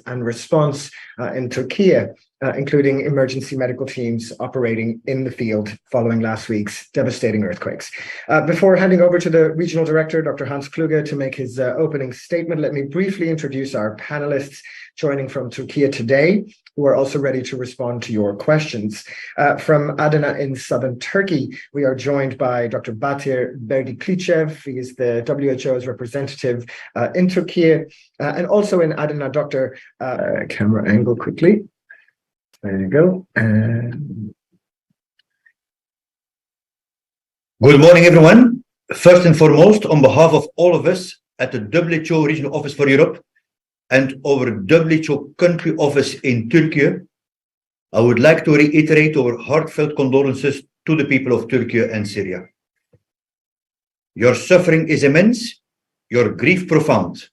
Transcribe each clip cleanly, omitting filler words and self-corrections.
and response in Turkey, including emergency medical teams operating in the field following last week's devastating earthquakes. Before handing over to the Regional Director, Dr. Hans Kluge, to make his opening statement, let me briefly introduce our panelists joining from Turkey today, who are also ready to respond to your questions. From Adana in southern Turkey, we are joined by Dr. Batir Berdiklichev. He is the WHO's representative in Turkey, and also in Adana, Dr. Camera angle quickly. There you go. Good morning, everyone. First and foremost, on behalf of all of us at the WHO Regional Office for Europe and our WHO country office in Turkey, I would like to reiterate our heartfelt condolences to the people of Turkey and Syria. Your suffering is immense, your grief profound.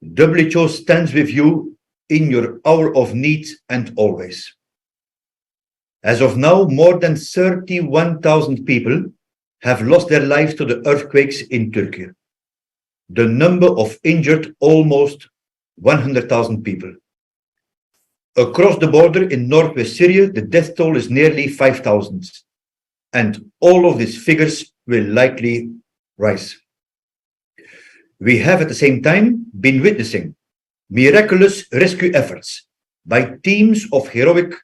WHO stands with you in your hour of need and always. As of now, more than 31,000 people have lost their lives to the earthquakes in Turkey. The number of injured almost 100,000 people. Across the border in northwest Syria, the death toll is nearly 5,000, and all of these figures will likely rise. We have at the same time been witnessing miraculous rescue efforts by teams of heroic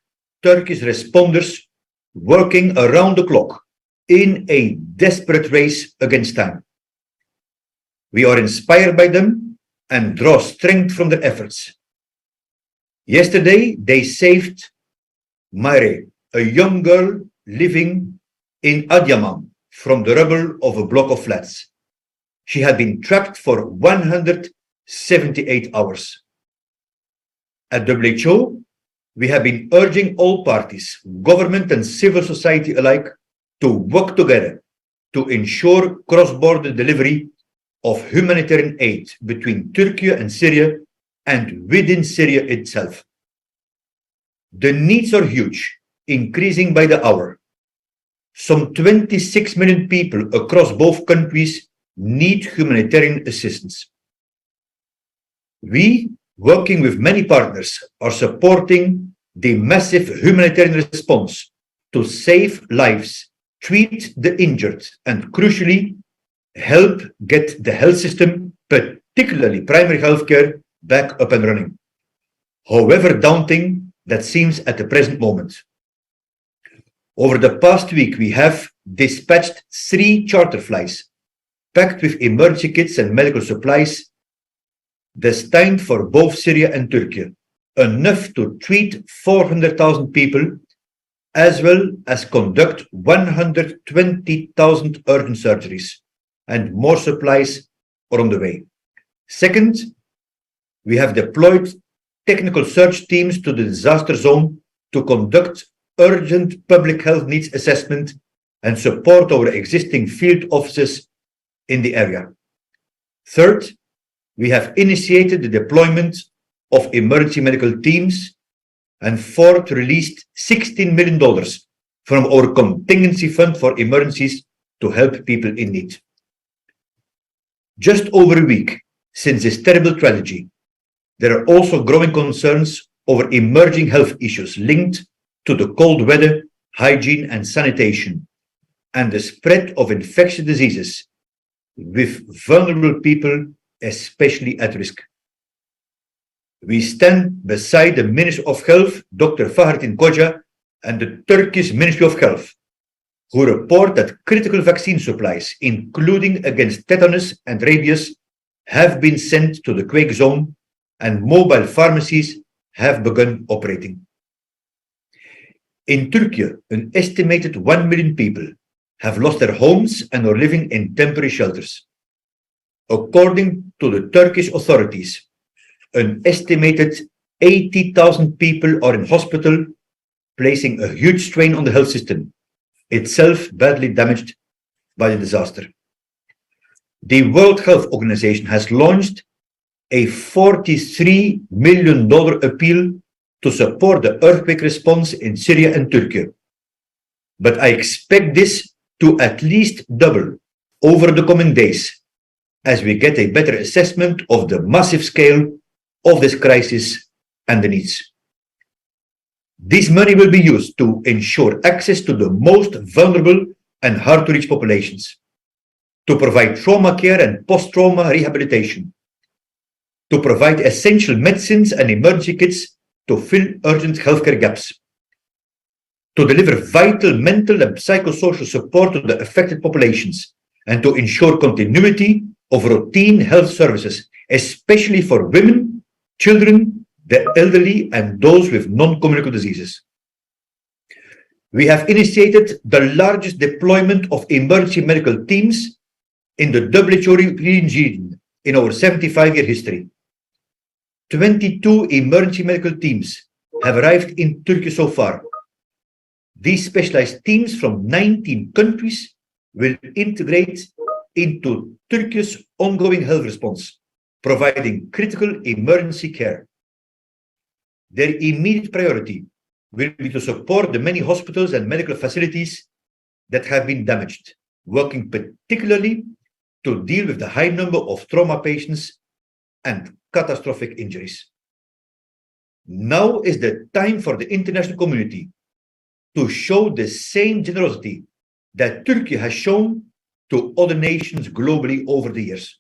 Turkish responders working around the clock in a desperate race against time. We are inspired by them and draw strength from their efforts. Yesterday, they saved Mare, a young girl living in Adıyaman, from the rubble of a block of flats. She had been trapped for 178 hours. At WHO, we have been urging all parties, government and civil society alike, to work together to ensure cross-border delivery of humanitarian aid between Turkey and Syria and within Syria itself. The needs are huge, increasing by the hour. Some 26 million people across both countries need humanitarian assistance. We, working with many partners, are supporting the massive humanitarian response to save lives, treat the injured, and crucially, help get the health system, particularly primary healthcare, back up and running. However daunting that seems at the present moment. Over the past week, we have dispatched 3 charter flights packed with emergency kits and medical supplies destined for both Syria and Turkey, enough to treat 400,000 people, as well as conduct 120,000 urgent surgeries, and more supplies are on the way. Second, we have deployed technical search teams to the disaster zone to conduct urgent public health needs assessment and support our existing field offices in the area. Third, we have initiated the deployment of emergency medical teams, and fourth, released $16 million from our contingency fund for emergencies to help people in need. Just over a week since this terrible tragedy, there are also growing concerns over emerging health issues linked to the cold weather, hygiene and sanitation, and the spread of infectious diseases, with vulnerable people especially at risk. We stand beside the Minister of Health, Dr. Fahrettin Koca, and the Turkish Ministry of Health, who report that critical vaccine supplies, including against tetanus and rabies, have been sent to the quake zone and mobile pharmacies have begun operating. In Turkey, an estimated 1 million people have lost their homes and are living in temporary shelters. According to the Turkish authorities, an estimated 80,000 people are in hospital, placing a huge strain on the health system, itself badly damaged by the disaster. The World Health Organization has launched a $43 million appeal to support the earthquake response in Syria and Turkey. But I expect this to at least double over the coming days as we get a better assessment of the massive scale of this crisis and the needs. This money will be used to ensure access to the most vulnerable and hard-to-reach populations, to provide trauma care and post-trauma rehabilitation, to provide essential medicines and emergency kits to fill urgent healthcare gaps, to deliver vital mental and psychosocial support to the affected populations, and to ensure continuity of routine health services, especially for women, children, the elderly, and those with non-communicable diseases. We have initiated the largest deployment of emergency medical teams in the WHO region in our 75-year history. 22 emergency medical teams have arrived in Turkey so far. These specialized teams from 19 countries will integrate into Turkey's ongoing health response, providing critical emergency care. Their immediate priority will be to support the many hospitals and medical facilities that have been damaged, working particularly to deal with the high number of trauma patients and catastrophic injuries. Now is the time for the international community to show the same generosity that Turkey has shown to other nations globally over the years.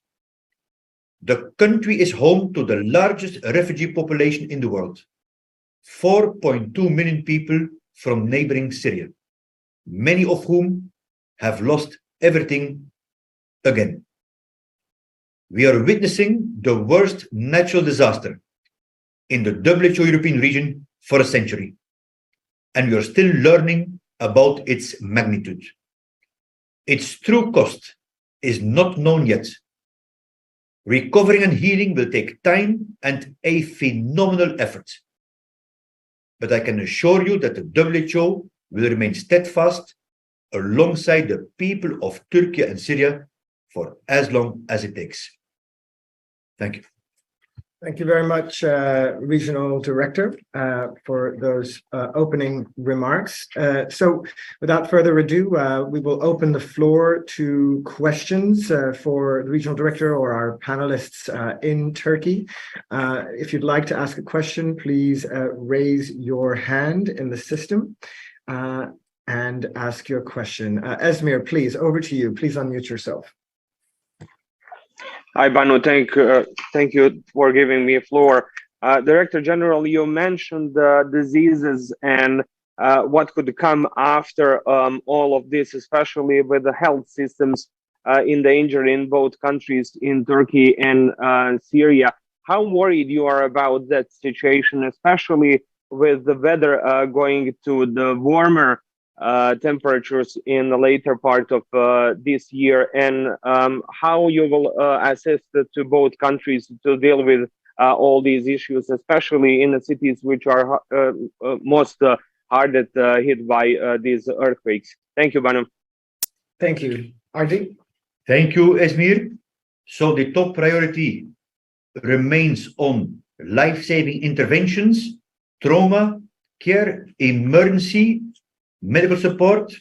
The country is home to the largest refugee population in the world, 4.2 million people from neighboring Syria, many of whom have lost everything again. We are witnessing the worst natural disaster in the WHO European region for a century, and we are still learning about its magnitude. Its true cost is not known yet. Recovering and healing will take time and a phenomenal effort. But I can assure you that the WHO will remain steadfast alongside the people of Turkey and Syria for as long as it takes. Thank you. Thank you very much, Regional Director, for those opening remarks. So without further ado, we will open the floor to questions for the Regional Director or our panelists in Turkey. If you'd like to ask a question, please raise your hand in the system and ask your question. Esmir, please, over to you. Please unmute yourself. Hi, Banu. Thank you for giving me a floor. Director General, you mentioned diseases and what could come after all of this, especially with the health systems in danger in both countries, in Turkey and Syria. How worried you are about that situation, especially with the weather going to the warmer temperatures in the later part of this year, and how you will assist to both countries to deal with all these issues, especially in the cities which are most hardest hit by these earthquakes. Thank you, Banu. Thank you. Ardi? Thank you, Esmir. So the top priority remains on life-saving interventions, trauma care, emergency medical support,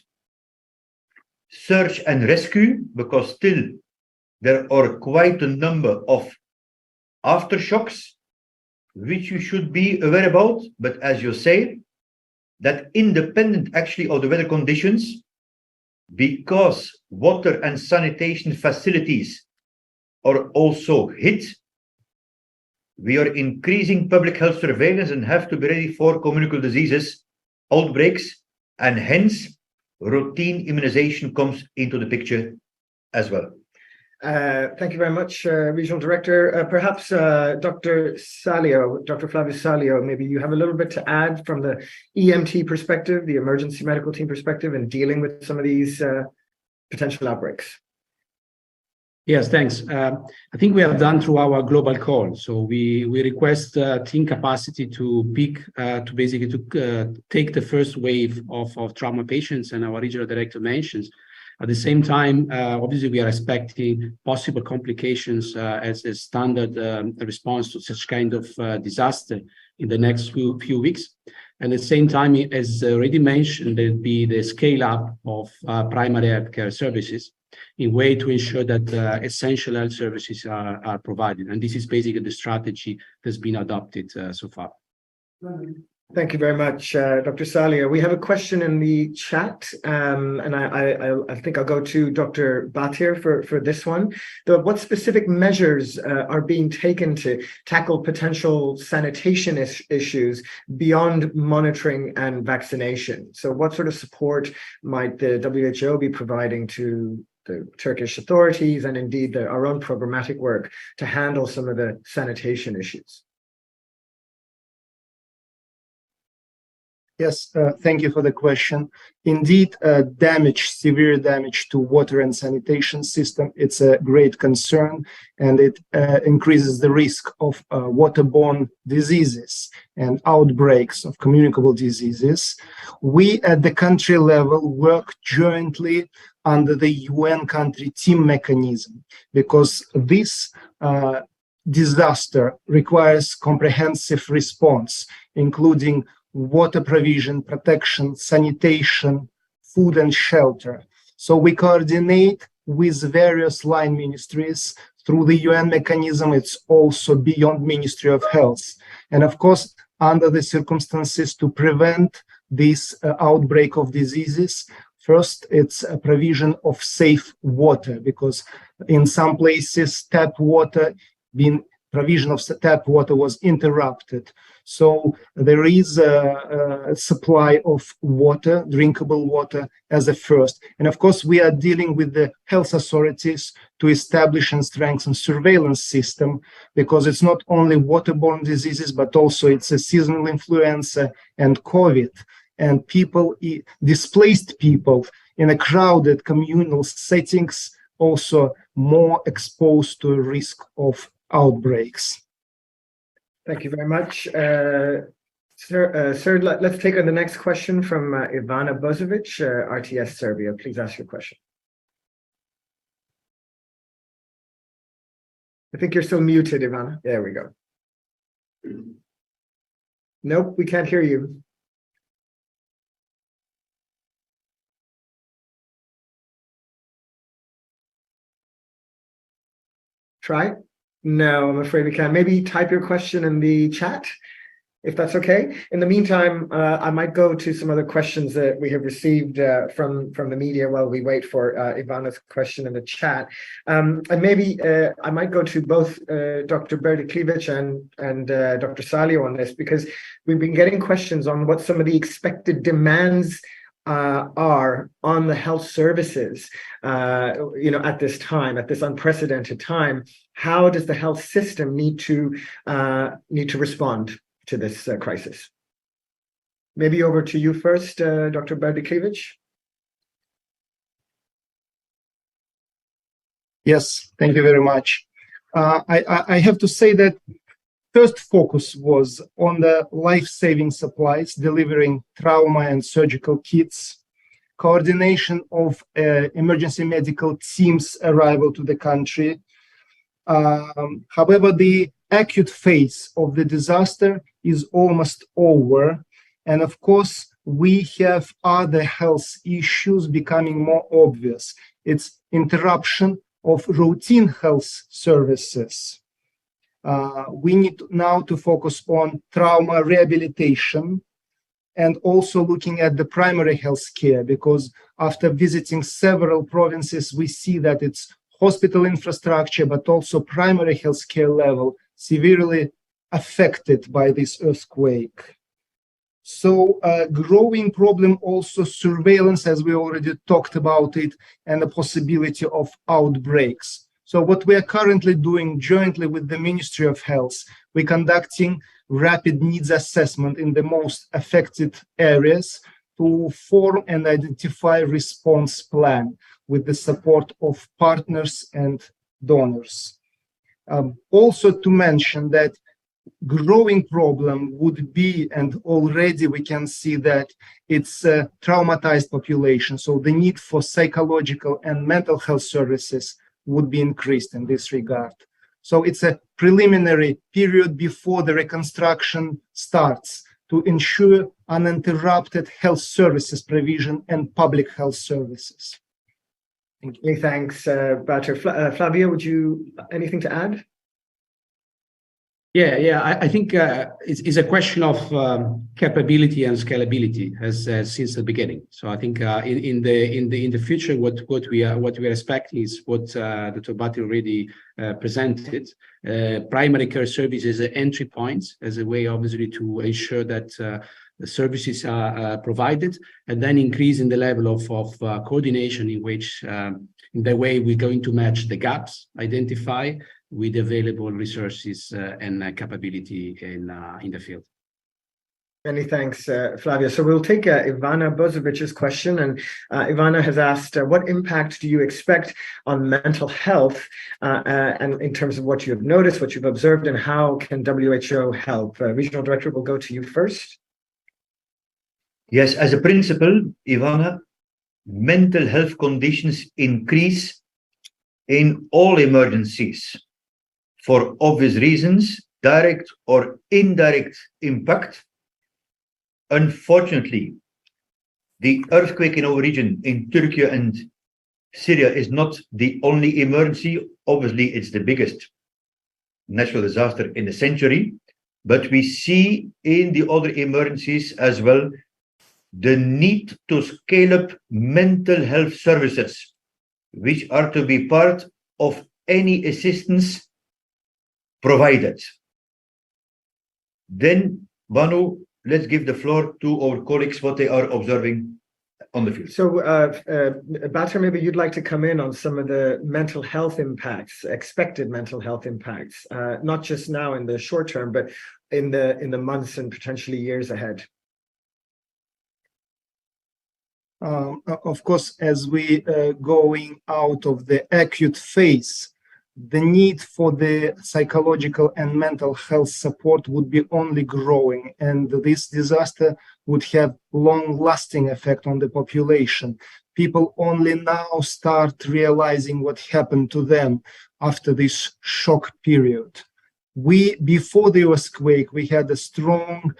search and rescue, because still there are quite a number of aftershocks which you should be aware about. But as you say, that independent actually of the weather conditions, because water and sanitation facilities are also hit, we are increasing public health surveillance and have to be ready for communicable diseases outbreaks, and hence routine immunization comes into the picture as well. Thank you very much, Regional Director. Perhaps Dr. Salio, Dr. Flavius Salio, maybe you have a little bit to add from the EMT perspective, the emergency medical team perspective, in dealing with some of these potential outbreaks. Yes, thanks. I think we have done through our global call. So we request team capacity to peak, to basically take the first wave of trauma patients, and our regional director mentions. At the same time, obviously, we are expecting possible complications as a standard response to such kind of disaster in the next few weeks. And at the same time, as already mentioned, there'll be the scale up of primary healthcare services in way to ensure that essential health services are provided. And this is basically the strategy that's been adopted so far. Thank you very much, Dr. Salia. We have a question in the chat, and I think I'll go to Dr. Batir for this one. What specific measures are being taken to tackle potential sanitation issues beyond monitoring and vaccination? So what sort of support might the WHO be providing to the Turkish authorities and indeed our own programmatic work to handle some of the sanitation issues? Yes, thank you for the question. Indeed, severe damage to water and sanitation system, it's a great concern, and it increases the risk of waterborne diseases and outbreaks of communicable diseases. We at the country level work jointly under the UN country team mechanism, because this disaster requires comprehensive response, including water provision, protection, sanitation, food and shelter. So we coordinate with various line ministries through the UN mechanism. It's also beyond Ministry of Health. And of course, under the circumstances to prevent this outbreak of diseases, first, it's a provision of safe water, because in some places, provision of tap water was interrupted. So there is a supply of water, drinkable water, as a first. And of course, we are dealing with the health authorities to establish and strengthen surveillance system, because it's not only waterborne diseases, but also it's a seasonal influenza and COVID. And displaced people in a crowded communal settings also more exposed to a risk of outbreaks. Thank you very much. Sir, let's take on the next question from Ivana Bozovic, RTS Serbia. Please ask your question. I think you're still muted, Ivana. There we go. Nope, we can't hear you. Try? No, I'm afraid we can't. Maybe type your question in the chat, if that's okay. In the meantime, I might go to some other questions that we have received from the media while we wait for Ivana's question in the chat. And maybe I might go to both Dr. Berdiklivich and Dr. Salio on this, because we've been getting questions on what some of the expected demands are on the health services, at this time, at this unprecedented time. How does the health system need to respond to this crisis? Maybe over to you first, Dr. Berdiklivich. Yes, thank you very much. I have to say that first focus was on the life-saving supplies, delivering trauma and surgical kits, coordination of emergency medical teams' arrival to the country. However, the acute phase of the disaster is almost over. And of course, we have other health issues becoming more obvious. It's interruption of routine health services. We need now to focus on trauma rehabilitation and also looking at the primary health care, because after visiting several provinces, we see that it's hospital infrastructure, but also primary health care level severely affected by this earthquake. So growing problem also surveillance, as we already talked about it, and the possibility of outbreaks. So what we are currently doing jointly with the Ministry of Health, we're conducting rapid needs assessment in the most affected areas to form and identify response plan with the support of partners and donors. Also to mention that growing problem would be, and already we can see that it's a traumatized population. So the need for psychological and mental health services would be increased in this regard. So it's a preliminary period before the reconstruction starts to ensure uninterrupted health services provision and public health services. Thank you. Thanks, Batir. Flavia, anything to add? I think it's a question of capability and scalability as since the beginning. So I think in the future, what we are expecting is what Dr. Bhatia already presented. Primary care services as entry points, as a way, obviously, to ensure that the services are provided, and then increasing the level of coordination in which, in the way we're going to match the gaps, identify with available resources and capability in the field. Many thanks, Flavio. So we'll take Ivana Bozovic's question, and Ivana has asked, what impact do you expect on mental health, and in terms of what you have noticed, what you've observed, and how can WHO help? Regional Director, will go to you first. Yes, as a principle, Ivana, mental health conditions increase in all emergencies for obvious reasons, direct or indirect impact. Unfortunately, the earthquake in our region in Turkey and Syria is not the only emergency. Obviously, it's the biggest natural disaster in the century, but we see in the other emergencies as well the need to scale up mental health services, which are to be part of any assistance provided. Then, Banu, let's give the floor to our colleagues, what they are observing on the field. So, Bhatia, maybe you'd like to come in on some of the mental health impacts, expected mental health impacts, not just now in the short term, but in the months and potentially years ahead. Of course, as we going out of the acute phase, the need for the psychological and mental health support would be only growing, and this disaster would have long-lasting effect on the population. People only now start realizing what happened to them after this shock period. Before the earthquake, we had a strong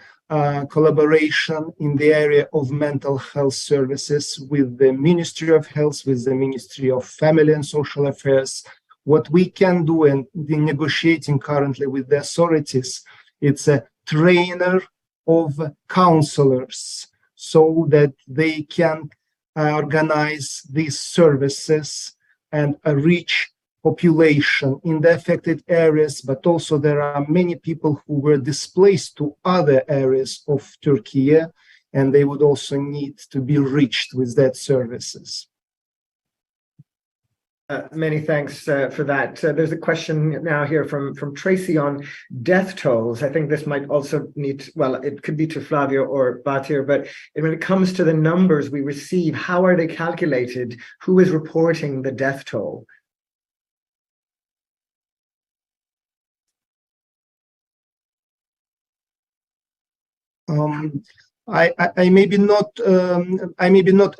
collaboration in the area of mental health services with the Ministry of Health, with the Ministry of Family and Social Affairs. What we can do, and we're negotiating currently with the authorities, it's a trainer of counselors so that they can organize these services and reach population in the affected areas, but also there are many people who were displaced to other areas of Turkey, and they would also need to be reached with that services. Many thanks for that. There's a question now here from Tracy on death tolls. I think this might also need, well, it could be to Flavio or Bhatia, but when it comes to the numbers we receive, how are they calculated? Who is reporting the death toll? I may be not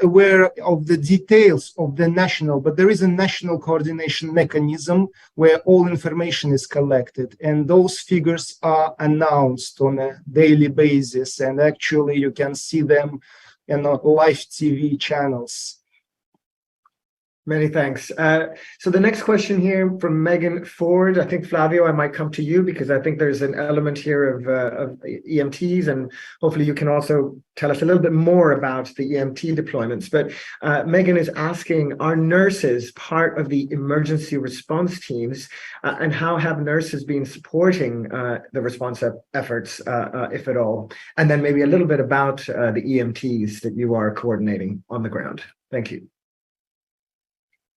aware of the details of the national, but there is a national coordination mechanism where all information is collected, and those figures are announced on a daily basis, and actually you can see them in live TV channels. Many thanks. So the next question here from Megan Ford. I think, Flavio, I might come to you because I think there's an element here of EMTs, and hopefully you can also tell us a little bit more about the EMT deployments. But Megan is asking, are nurses part of the emergency response teams, and how have nurses been supporting the response efforts, if at all? And then maybe a little bit about the EMTs that you are coordinating on the ground. Thank you.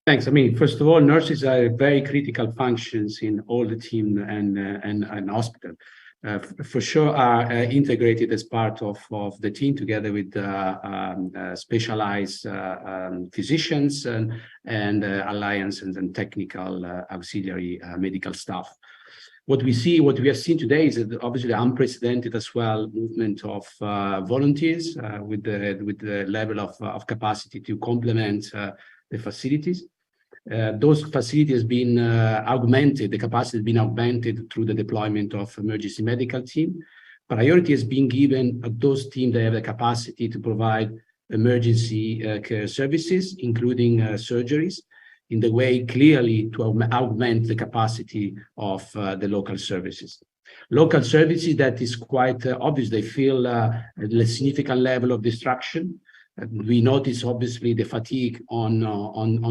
Thanks. I mean, first of all, nurses are very critical functions in all the team and hospital. For sure, are integrated as part of the team together with specialized physicians and alliance and technical auxiliary medical staff. What we have seen today is obviously unprecedented as well movement of volunteers with the level of capacity to complement the facilities. Those facilities have been augmented, the capacity has been augmented through the deployment of emergency medical team. Priority has been given at those teams that have the capacity to provide emergency care services, including surgeries, in the way clearly to augment the capacity of the local services. Local services, that is quite obvious. They feel a significant level of distraction. We notice obviously the fatigue on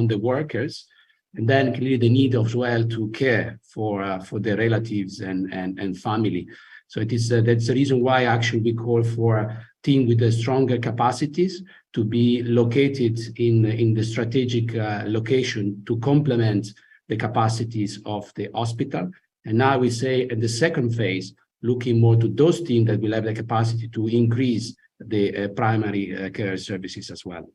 the workers, and then clearly the need as well to care for their relatives and family. So it is that's the reason why actually we call for a team with a stronger capacities to be located in the strategic location to complement the capacities of the hospital. And now we say in the second phase, looking more to those teams that will have the capacity to increase the primary care services as well.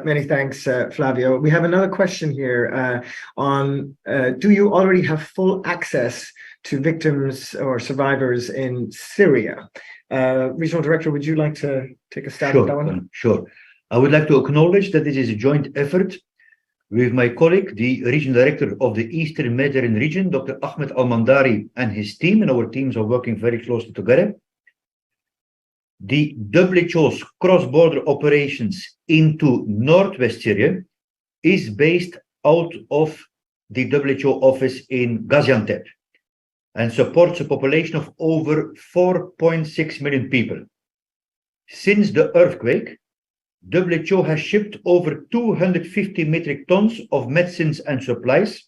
Many thanks, Flavio. We have another question here on, do you already have full access to victims or survivors in Syria? Regional Director, would you like to take a stab at that one? Sure. I would like to acknowledge that this is a joint effort with my colleague, the Regional Director of the Eastern Mediterranean region, Dr. Ahmed Al-Mandari, and his team, and our teams are working very closely together. The WHO's cross-border operations into Northwest Syria is based out of the WHO office in Gaziantep and supports a population of over 4.6 million people. Since the earthquake, WHO has shipped over 250 metric tons of medicines and supplies,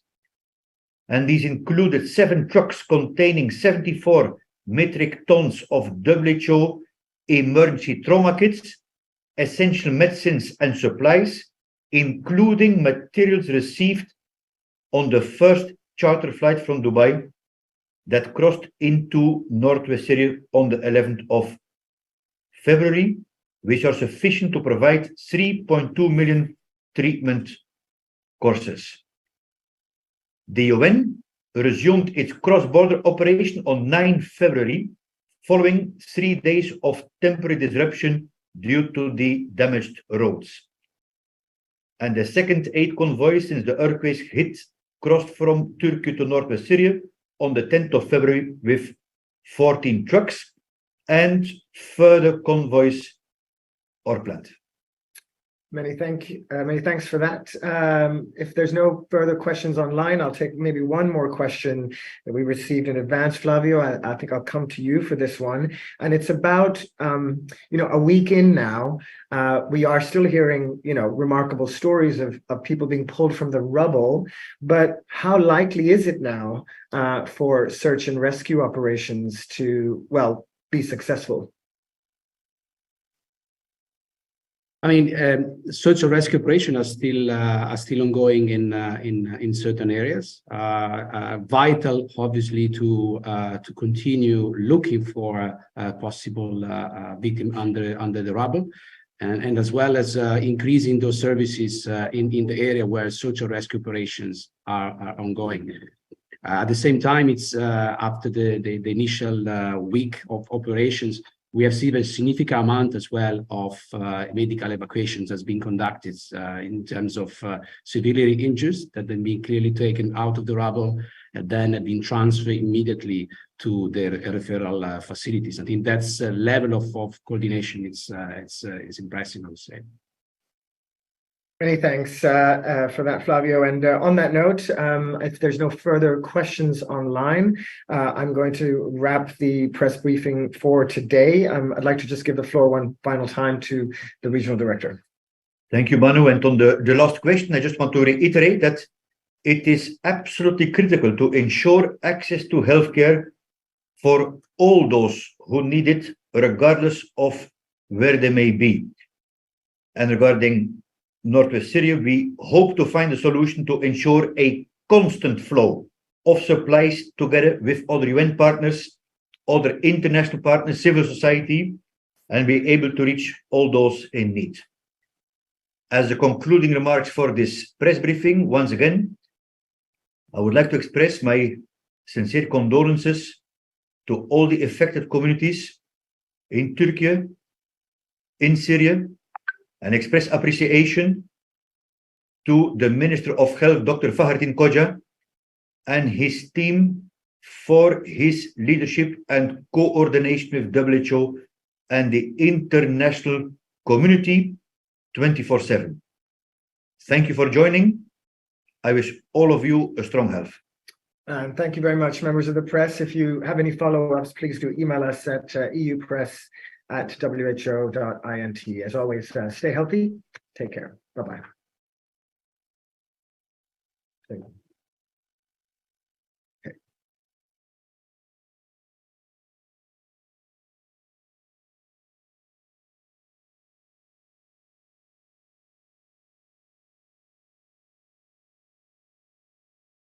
and these included 7 trucks containing 74 metric tons of WHO emergency trauma kits, essential medicines and supplies, including materials received on the first charter flight from Dubai that crossed into Northwest Syria on the 11th of February, which are sufficient to provide 3.2 million treatment courses. The UN resumed its cross-border operation on 9 February, following 3 days of temporary disruption due to the damaged roads. And the second aid convoy since the earthquakes hit crossed from Turkey to Northwest Syria on the 10th of February with 14 trucks, and further convoys are planned. Many thanks for that. If there's no further questions online, I'll take maybe one more question that we received in advance. Flavio, I think I'll come to you for this one. And it's about, a week in now, we are still hearing, remarkable stories of people being pulled from the rubble. But how likely is it now for search and rescue operations to, be successful? I mean, search and rescue operations are still ongoing in certain areas. Vital, obviously, to continue looking for a possible victim under the rubble, and as well as increasing those services in the area where search and rescue operations are ongoing. At the same time, it's after the initial week of operations, we have seen a significant amount as well of medical evacuations has been conducted in terms of severely injured that have been clearly taken out of the rubble and then have been transferred immediately to their referral facilities. I think that's a level of coordination. It's impressive, I would say. Many thanks for that, Flavio. And on that note, if there's no further questions online, I'm going to wrap the press briefing for today. I'd like to just give the floor one final time to the Regional Director. Thank you, Manu. And on the last question, I just want to reiterate that it is absolutely critical to ensure access to healthcare for all those who need it, regardless of where they may be. And regarding Northwest Syria, we hope to find a solution to ensure a constant flow of supplies together with other UN partners, other international partners, civil society, and be able to reach all those in need. As the concluding remarks for this press briefing, once again, I would like to express my sincere condolences to all the affected communities in Turkey, in Syria, and express appreciation to the Minister of Health, Dr. Fahrettin Koca, and his team for his leadership and coordination with WHO and the international community 24/7. Thank you for joining. I wish all of you a strong health. And thank you very much, members of the press. If you have any follow-ups, please do email us at eupress@who.int. As always, stay healthy, take care. Bye-bye.